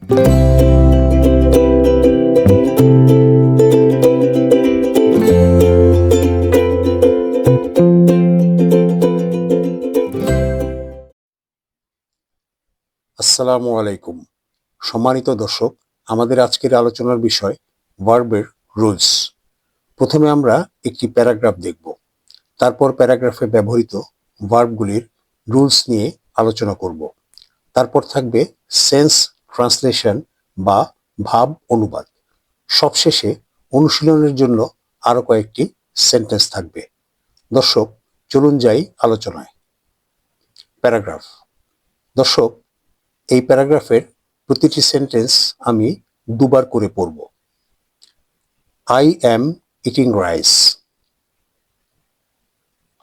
আসসালামু আলাইকুম। সম্মানিত দর্শক, আমাদের আজকের আলোচনার বিষয় ভার্বের রুলস। প্রথমে আমরা একটি প্যারাগ্রাফ দেখব, তারপর প্যারাগ্রাফে ব্যবহৃত ভার্বগুলির রুলস নিয়ে আলোচনা করব। তারপর থাকবে সেন্স ট্রান্সলেশন বা ভাব অনুবাদ। সবশেষে অনুশীলনের জন্য আরো কয়েকটি সেন্টেন্স থাকবে। দর্শক, চলুন যাই আলোচনায়। প্যারাগ্রাফ। দর্শক, এই প্যারাগ্রাফের প্রতিটি সেন্টেন্স আমি দুবার করে পড়ব। I am eating rice.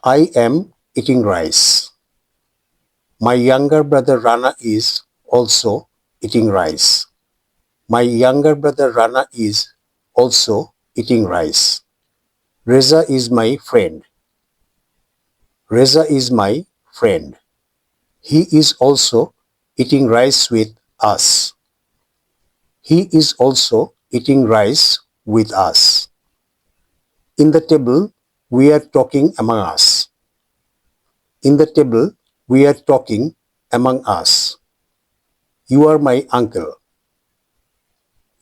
I am eating rice. My younger brother Rana is also eating rice. My younger brother Rana is also eating rice. Reza is my friend. Reza is my friend. He is also eating rice with us. He is also eating rice with us. In the table, we are talking among us. In the table, we are talking among us. You are my uncle.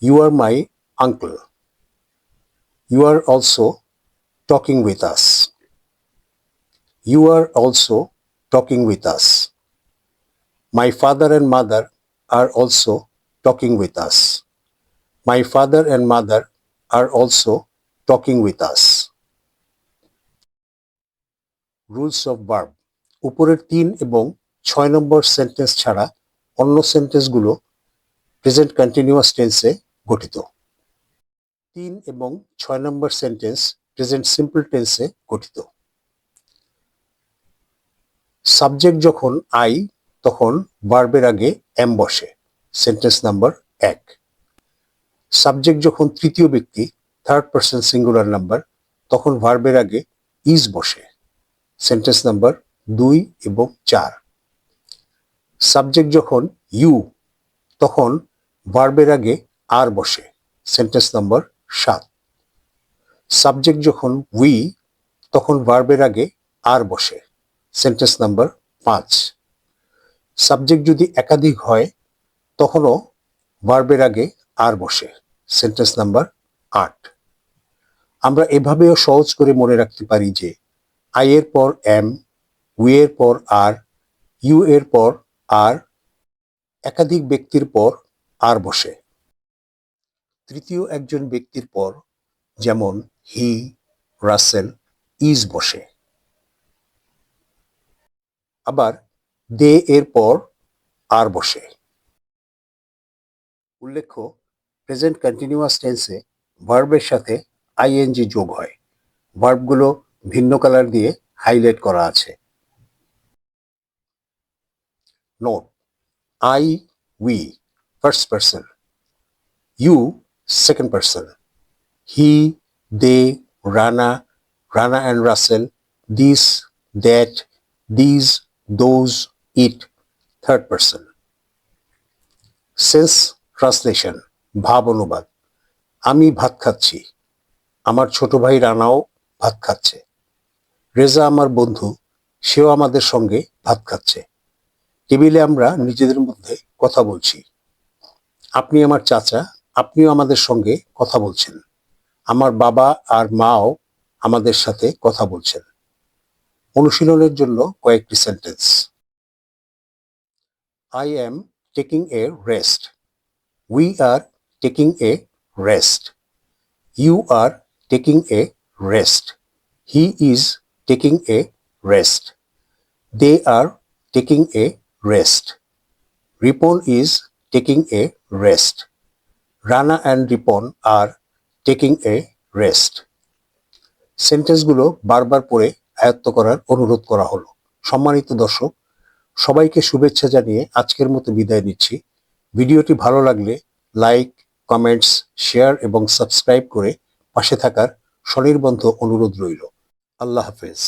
You are my uncle. You are also talking with us. You are also talking with us. My father and mother are also talking with us. My father and mother are also talking with us. Rules of verb. উপরের 3 এবং 6 নম্বর sentence ছাড়া অন্য সেন্টেন্সগুলো present continuous টেন্সে গঠিত। 3 এবং 6 নম্বর sentence present simple টেন্সে গঠিত। Subject যখন আই, তখন ভার্বের আগে এম বসে, সেন্টেন্স নাম্বার 1। সাবজেক্ট যখন তৃতীয় ব্যক্তি, থার্ড পারসন সিঙ্গুলার নাম্বার, তখন ভার্বের আগে ইজ বসে, সেন্টেন্স নাম্বার 2 এবং 4। সাবজেক্ট যখন ইউ, তখন ভার্বের আগে আর বসে, সেন্টেন্স নাম্বার 7। সাবজেক্ট যখন উই, তখন ভার্বের আগে আর বসে, সেন্টেন্স নাম্বার 5। সাবজেক্ট যদি একাধিক হয়, তখনও ভার্বের আগে আর বসে, সেন্টেন্স নাম্বার 8। আমরা এভাবেও সহজ করে মনে রাখতে পারি যে আই এর পর এম, উই এর পর আর, ইউ এর পর আর, একাধিক ব্যক্তির পর আর বসে। তৃতীয় একজন ব্যক্তির পর, যেমন হি, রাসেল, ইজ বসে। আবার দে এর পর আর বসে। উল্লেখ্য, প্রেজেন্ট কন্টিনিউয়াস টেন্সে ভার্বের সাথে আইএনজি যোগ হয়। ভার্বগুলো ভিন্ন কালার দিয়ে হাইলাইট করা আছে। Note: I, we, first person. You, second person. He, they, Rana, Rana and Russell, this, that, these, those, it, third person. Sense translation, ভাব অনুবাদ। আমি ভাত খাচ্ছি, আমার ছোট ভাই রানাও ভাত খাচ্ছে। রেজা আমার বন্ধু, সেও আমাদের সঙ্গে ভাত খাচ্ছে। টেবিলে আমরা নিজেদের মধ্যে কথা বলছি। আপনি আমার চাচা, আপনিও আমাদের সঙ্গে কথা বলছেন। আমার বাবা আর মাও আমাদের সাথে কথা বলছেন। অনুশীলনের জন্য কয়েকটি sentence. I am taking a rest. We are taking a rest. You are taking a rest. He is taking a rest. They are taking a rest. Ripon is taking a rest. Rana and Ripon are taking a rest. সেন্টেন্সগুলো বারবার পড়ে আয়ত্ত করার অনুরোধ করা হলো। সম্মানিত দর্শক, সবাইকে শুভেচ্ছা জানিয়ে আজকের মতো বিদায় নিচ্ছি। ভিডিওটি ভালো লাগলে লাইক, কমেন্টস, শেয়ার এবং সাবস্ক্রাইব করে পাশে থাকার স্বনির্বন্ধ অনুরোধ রইল। আল্লাহ হাফেজ।